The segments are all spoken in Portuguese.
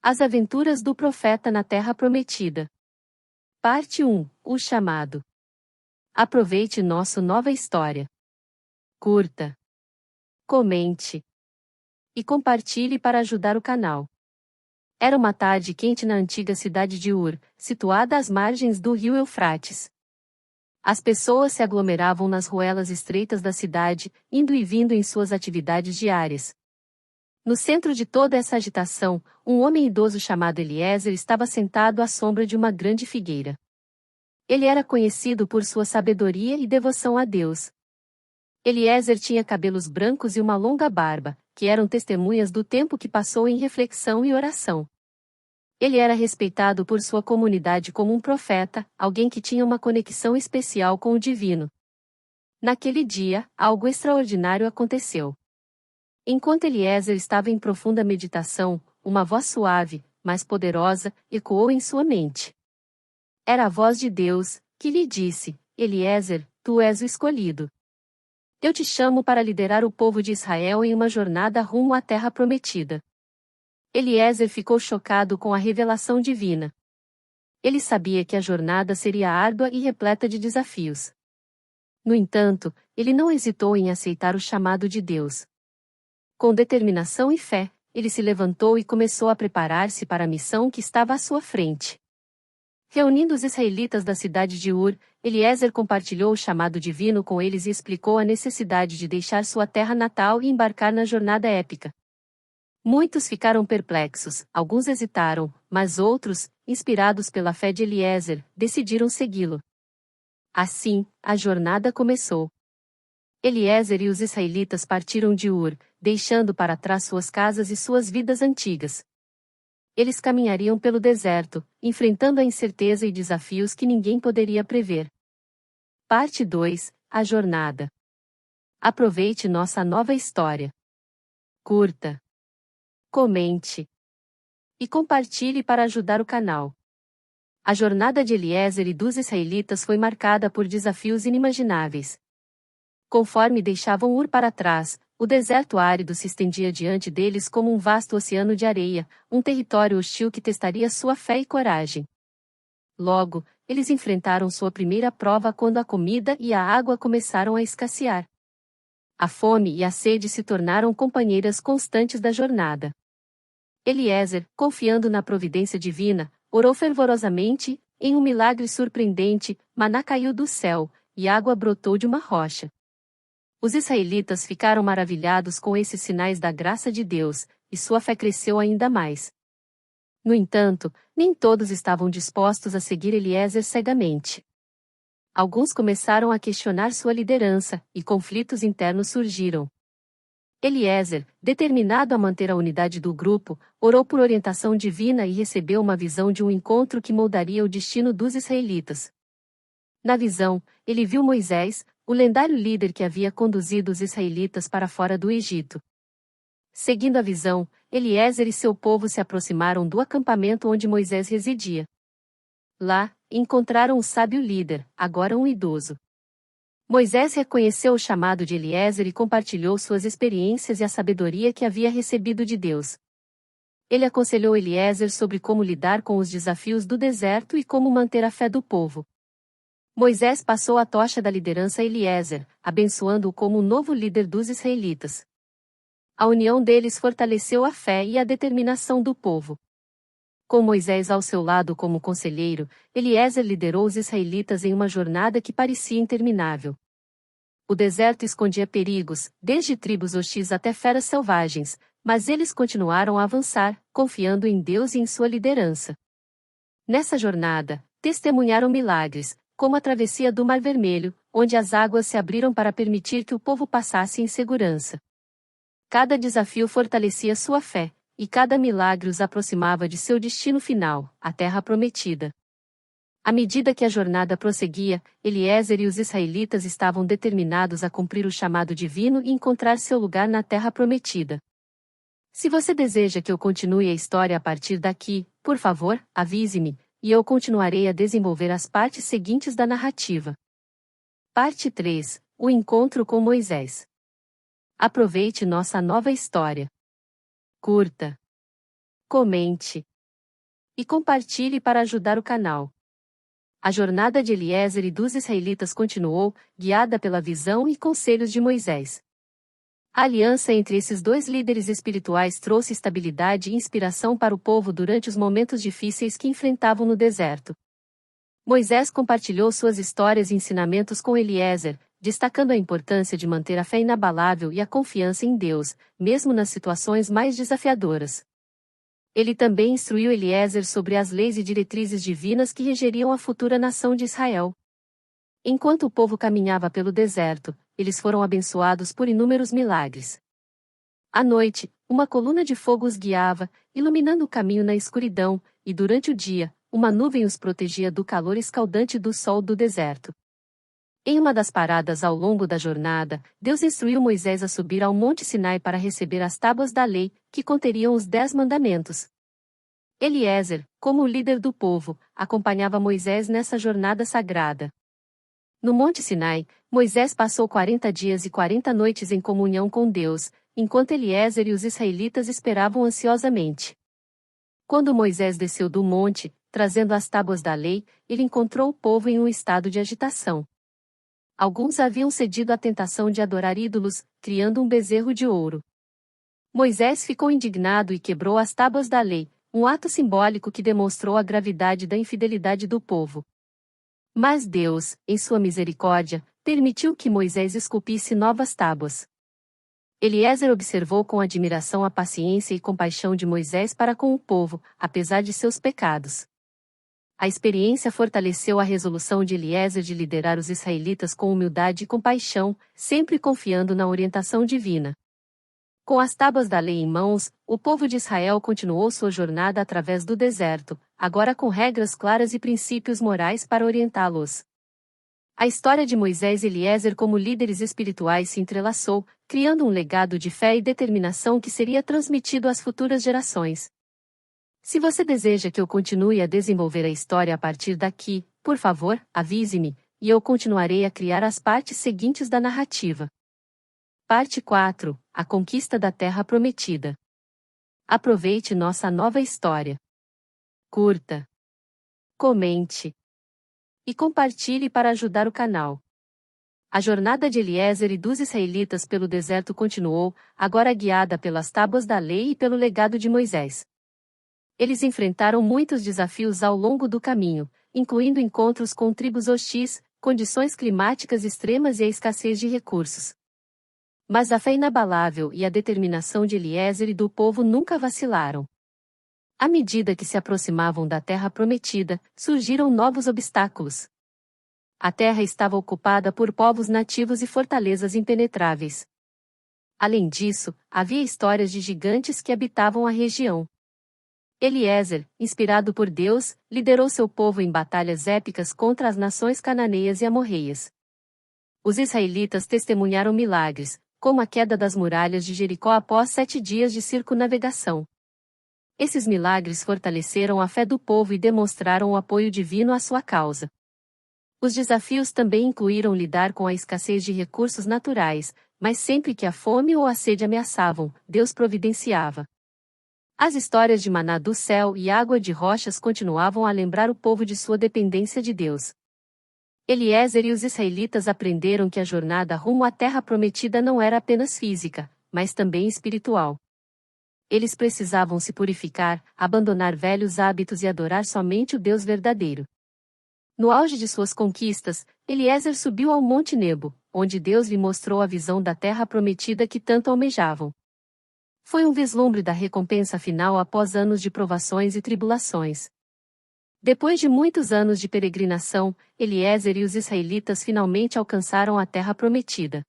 As aventuras do profeta na Terra Prometida. Parte 1. O chamado. Aproveite nossa nova história. Curta, comente e compartilhe para ajudar o canal. Era uma tarde quente na antiga cidade de Ur, situada às margens do rio Eufrates. As pessoas se aglomeravam nas ruelas estreitas da cidade, indo e vindo em suas atividades diárias. No centro de toda essa agitação, um homem idoso chamado Eliezer estava sentado à sombra de uma grande figueira. Ele era conhecido por sua sabedoria e devoção a Deus. Eliezer tinha cabelos brancos e uma longa barba, que eram testemunhas do tempo que passou em reflexão e oração. Ele era respeitado por sua comunidade como um profeta, alguém que tinha uma conexão especial com o divino. Naquele dia, algo extraordinário aconteceu. Enquanto Eliezer estava em profunda meditação, uma voz suave, mas poderosa, ecoou em sua mente. Era a voz de Deus, que lhe disse: Eliezer, tu és o escolhido. Eu te chamo para liderar o povo de Israel em uma jornada rumo à Terra Prometida. Eliezer ficou chocado com a revelação divina. Ele sabia que a jornada seria árdua e repleta de desafios. No entanto, ele não hesitou em aceitar o chamado de Deus. Com determinação e fé, ele se levantou e começou a preparar-se para a missão que estava à sua frente. Reunindo os israelitas da cidade de Ur, Eliezer compartilhou o chamado divino com eles e explicou a necessidade de deixar sua terra natal e embarcar na jornada épica. Muitos ficaram perplexos, alguns hesitaram, mas outros, inspirados pela fé de Eliezer, decidiram segui-lo. Assim, a jornada começou. Eliezer e os israelitas partiram de Ur, deixando para trás suas casas e suas vidas antigas. Eles caminhariam pelo deserto, enfrentando a incerteza e desafios que ninguém poderia prever. Parte 2. A jornada. Aproveite nossa nova história. Curta, comente e compartilhe para ajudar o canal. A jornada de Eliezer e dos israelitas foi marcada por desafios inimagináveis. Conforme deixavam Ur para trás, o deserto árido se estendia diante deles como um vasto oceano de areia, um território hostil que testaria sua fé e coragem. Logo, eles enfrentaram sua primeira prova quando a comida e a água começaram a escassear. A fome e a sede se tornaram companheiras constantes da jornada. Eliezer, confiando na providência divina, orou fervorosamente. Em um milagre surpreendente, maná caiu do céu, e água brotou de uma rocha. Os israelitas ficaram maravilhados com esses sinais da graça de Deus, e sua fé cresceu ainda mais. No entanto, nem todos estavam dispostos a seguir Eliezer cegamente. Alguns começaram a questionar sua liderança, e conflitos internos surgiram. Eliezer, determinado a manter a unidade do grupo, orou por orientação divina e recebeu uma visão de um encontro que moldaria o destino dos israelitas. Na visão, ele viu Moisés, o lendário líder que havia conduzido os israelitas para fora do Egito. Seguindo a visão, Eliezer e seu povo se aproximaram do acampamento onde Moisés residia. Lá, encontraram o sábio líder, agora um idoso. Moisés reconheceu o chamado de Eliezer e compartilhou suas experiências e a sabedoria que havia recebido de Deus. Ele aconselhou Eliezer sobre como lidar com os desafios do deserto e como manter a fé do povo. Moisés passou a tocha da liderança a Eliezer, abençoando-o como o novo líder dos israelitas. A união deles fortaleceu a fé e a determinação do povo. Com Moisés ao seu lado como conselheiro, Eliezer liderou os israelitas em uma jornada que parecia interminável. O deserto escondia perigos, desde tribos hostis até feras selvagens, mas eles continuaram a avançar, confiando em Deus e em sua liderança. Nessa jornada, testemunharam milagres, como a travessia do Mar Vermelho, onde as águas se abriram para permitir que o povo passasse em segurança. Cada desafio fortalecia sua fé, e cada milagre os aproximava de seu destino final, a Terra Prometida. À medida que a jornada prosseguia, Eliezer e os israelitas estavam determinados a cumprir o chamado divino e encontrar seu lugar na Terra Prometida. Se você deseja que eu continue a história a partir daqui, por favor, avise-me, e eu continuarei a desenvolver as partes seguintes da narrativa. Parte 3. O encontro com Moisés. Aproveite nossa nova história. Curta, comente e compartilhe para ajudar o canal. A jornada de Eliezer e dos israelitas continuou, guiada pela visão e conselhos de Moisés. A aliança entre esses dois líderes espirituais trouxe estabilidade e inspiração para o povo durante os momentos difíceis que enfrentavam no deserto. Moisés compartilhou suas histórias e ensinamentos com Eliezer, destacando a importância de manter a fé inabalável e a confiança em Deus, mesmo nas situações mais desafiadoras. Ele também instruiu Eliezer sobre as leis e diretrizes divinas que regeriam a futura nação de Israel. Enquanto o povo caminhava pelo deserto, eles foram abençoados por inúmeros milagres. À noite, uma coluna de fogo os guiava, iluminando o caminho na escuridão, e durante o dia, uma nuvem os protegia do calor escaldante do sol do deserto. Em uma das paradas ao longo da jornada, Deus instruiu Moisés a subir ao Monte Sinai para receber as tábuas da lei, que conteriam os 10 mandamentos. Eliezer, como o líder do povo, acompanhava Moisés nessa jornada sagrada. No Monte Sinai, Moisés passou 40 dias e 40 noites em comunhão com Deus, enquanto Eliezer e os israelitas esperavam ansiosamente. Quando Moisés desceu do monte, trazendo as tábuas da lei, ele encontrou o povo em um estado de agitação. Alguns haviam cedido à tentação de adorar ídolos, criando um bezerro de ouro. Moisés ficou indignado e quebrou as tábuas da lei, um ato simbólico que demonstrou a gravidade da infidelidade do povo. Mas Deus, em sua misericórdia, permitiu que Moisés esculpisse novas tábuas. Eliezer observou com admiração a paciência e compaixão de Moisés para com o povo, apesar de seus pecados. A experiência fortaleceu a resolução de Eliezer de liderar os israelitas com humildade e compaixão, sempre confiando na orientação divina. Com as tábuas da lei em mãos, o povo de Israel continuou sua jornada através do deserto, agora com regras claras e princípios morais para orientá-los. A história de Moisés e Eliezer como líderes espirituais se entrelaçou, criando um legado de fé e determinação que seria transmitido às futuras gerações. Se você deseja que eu continue a desenvolver a história a partir daqui, por favor, avise-me, e eu continuarei a criar as partes seguintes da narrativa. Parte 4 – A Conquista da Terra Prometida. Aproveite nossa nova história. Curta, comente e compartilhe para ajudar o canal. A jornada de Eliezer e dos israelitas pelo deserto continuou, agora guiada pelas tábuas da lei e pelo legado de Moisés. Eles enfrentaram muitos desafios ao longo do caminho, incluindo encontros com tribos hostis, condições climáticas extremas e a escassez de recursos. Mas a fé inabalável e a determinação de Eliezer e do povo nunca vacilaram. À medida que se aproximavam da terra prometida, surgiram novos obstáculos. A terra estava ocupada por povos nativos e fortalezas impenetráveis. Além disso, havia histórias de gigantes que habitavam a região. Eliezer, inspirado por Deus, liderou seu povo em batalhas épicas contra as nações cananeias e amorreias. Os israelitas testemunharam milagres, como a queda das muralhas de Jericó após 7 dias de circunnavegação. Esses milagres fortaleceram a fé do povo e demonstraram o apoio divino à sua causa. Os desafios também incluíram lidar com a escassez de recursos naturais, mas sempre que a fome ou a sede ameaçavam, Deus providenciava. As histórias de maná do céu e água de rochas continuavam a lembrar o povo de sua dependência de Deus. Eliezer e os israelitas aprenderam que a jornada rumo à terra prometida não era apenas física, mas também espiritual. Eles precisavam se purificar, abandonar velhos hábitos e adorar somente o Deus verdadeiro. No auge de suas conquistas, Eliezer subiu ao Monte Nebo, onde Deus lhe mostrou a visão da terra prometida que tanto almejavam. Foi um vislumbre da recompensa final após anos de provações e tribulações. Depois de muitos anos de peregrinação, Eliezer e os israelitas finalmente alcançaram a terra prometida.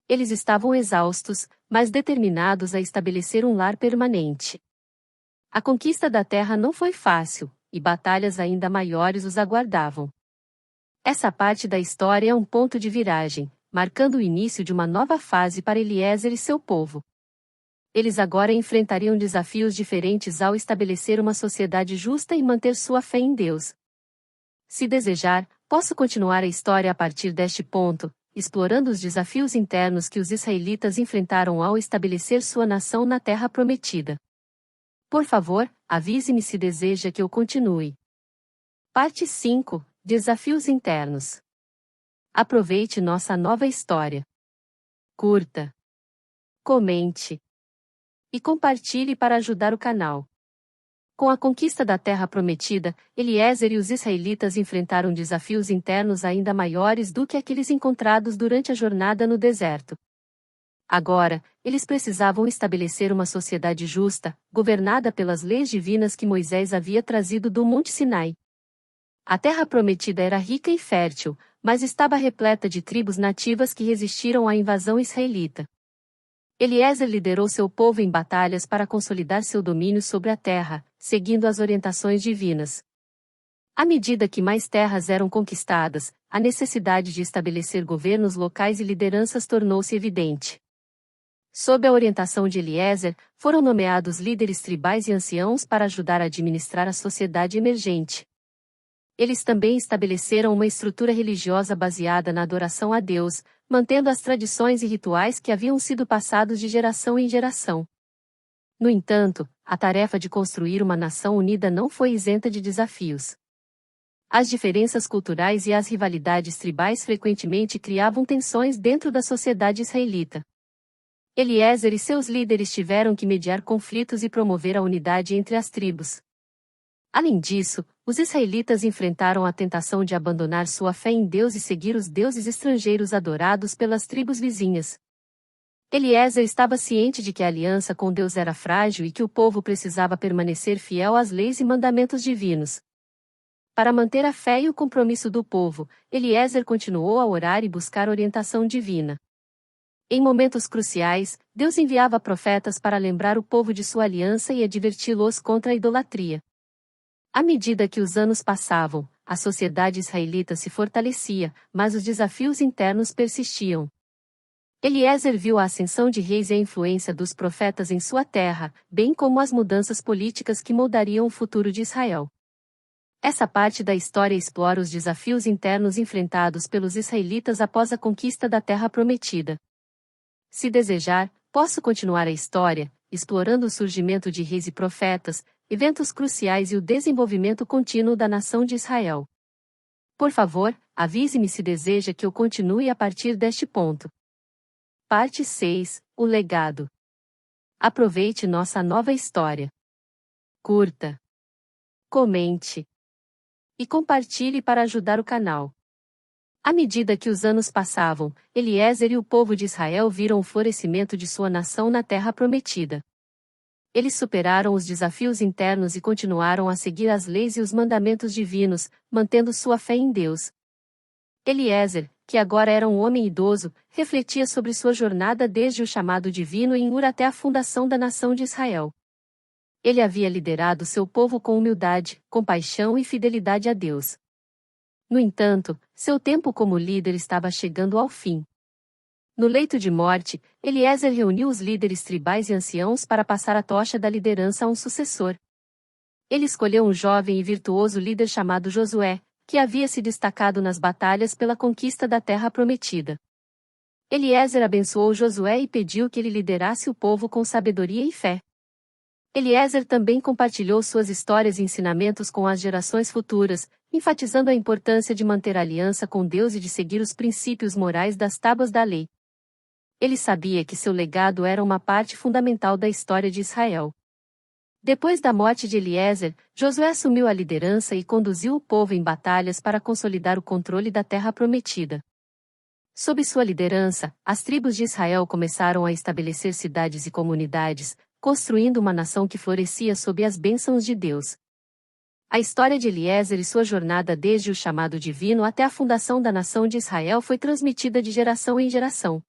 Eles estavam exaustos, mas determinados a estabelecer um lar permanente. A conquista da terra não foi fácil, e batalhas ainda maiores os aguardavam. Essa parte da história é um ponto de viragem, marcando o início de uma nova fase para Eliezer e seu povo. Eles agora enfrentariam desafios diferentes ao estabelecer uma sociedade justa e manter sua fé em Deus. Se desejar, posso continuar a história a partir deste ponto, explorando os desafios internos que os israelitas enfrentaram ao estabelecer sua nação na Terra Prometida. Por favor, avise-me se deseja que eu continue. Parte 5. Desafios internos. Aproveite nossa nova história. Curta, comente e compartilhe para ajudar o canal. Com a conquista da Terra Prometida, Eliezer e os israelitas enfrentaram desafios internos ainda maiores do que aqueles encontrados durante a jornada no deserto. Agora, eles precisavam estabelecer uma sociedade justa, governada pelas leis divinas que Moisés havia trazido do Monte Sinai. A Terra Prometida era rica e fértil, mas estava repleta de tribos nativas que resistiram à invasão israelita. Eliezer liderou seu povo em batalhas para consolidar seu domínio sobre a terra, seguindo as orientações divinas. À medida que mais terras eram conquistadas, a necessidade de estabelecer governos locais e lideranças tornou-se evidente. Sob a orientação de Eliezer, foram nomeados líderes tribais e anciãos para ajudar a administrar a sociedade emergente. Eles também estabeleceram uma estrutura religiosa baseada na adoração a Deus, mantendo as tradições e rituais que haviam sido passados de geração em geração. No entanto, a tarefa de construir uma nação unida não foi isenta de desafios. As diferenças culturais e as rivalidades tribais frequentemente criavam tensões dentro da sociedade israelita. Eliezer e seus líderes tiveram que mediar conflitos e promover a unidade entre as tribos. Além disso, os israelitas enfrentaram a tentação de abandonar sua fé em Deus e seguir os deuses estrangeiros adorados pelas tribos vizinhas. Eliezer estava ciente de que a aliança com Deus era frágil e que o povo precisava permanecer fiel às leis e mandamentos divinos. Para manter a fé e o compromisso do povo, Eliezer continuou a orar e buscar orientação divina. Em momentos cruciais, Deus enviava profetas para lembrar o povo de sua aliança e adverti-los contra a idolatria. À medida que os anos passavam, a sociedade israelita se fortalecia, mas os desafios internos persistiam. Eliezer viu a ascensão de reis e a influência dos profetas em sua terra, bem como as mudanças políticas que moldariam o futuro de Israel. Essa parte da história explora os desafios internos enfrentados pelos israelitas após a conquista da Terra Prometida. Se desejar, posso continuar a história, explorando o surgimento de reis e profetas, eventos cruciais e o desenvolvimento contínuo da nação de Israel. Por favor, avise-me se deseja que eu continue a partir deste ponto. Parte 6. O legado. Aproveite nossa nova história. Curta, comente e compartilhe para ajudar o canal. À medida que os anos passavam, Eliezer e o povo de Israel viram o florescimento de sua nação na Terra Prometida. Eles superaram os desafios internos e continuaram a seguir as leis e os mandamentos divinos, mantendo sua fé em Deus. Eliezer, que agora era um homem idoso, refletia sobre sua jornada desde o chamado divino em Ur até a fundação da nação de Israel. Ele havia liderado seu povo com humildade, compaixão e fidelidade a Deus. No entanto, seu tempo como líder estava chegando ao fim. No leito de morte, Eliezer reuniu os líderes tribais e anciãos para passar a tocha da liderança a um sucessor. Ele escolheu um jovem e virtuoso líder chamado Josué, que havia se destacado nas batalhas pela conquista da Terra Prometida. Eliezer abençoou Josué e pediu que ele liderasse o povo com sabedoria e fé. Eliezer também compartilhou suas histórias e ensinamentos com as gerações futuras, enfatizando a importância de manter a aliança com Deus e de seguir os princípios morais das tábuas da lei. Ele sabia que seu legado era uma parte fundamental da história de Israel. Depois da morte de Eliezer, Josué assumiu a liderança e conduziu o povo em batalhas para consolidar o controle da Terra Prometida. Sob sua liderança, as tribos de Israel começaram a estabelecer cidades e comunidades, construindo uma nação que florescia sob as bênçãos de Deus. A história de Eliezer e sua jornada desde o chamado divino até a fundação da nação de Israel foi transmitida de geração em geração.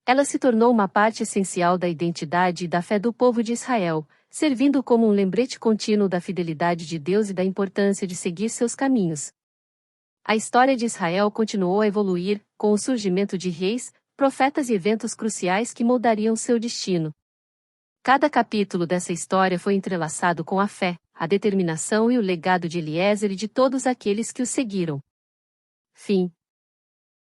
Ela se tornou uma parte essencial da identidade e da fé do povo de Israel, servindo como um lembrete contínuo da fidelidade de Deus e da importância de seguir seus caminhos. A história de Israel continuou a evoluir, com o surgimento de reis, profetas e eventos cruciais que moldariam seu destino. Cada capítulo dessa história foi entrelaçado com a fé, a determinação e o legado de Eliezer e de todos aqueles que o seguiram. Fim.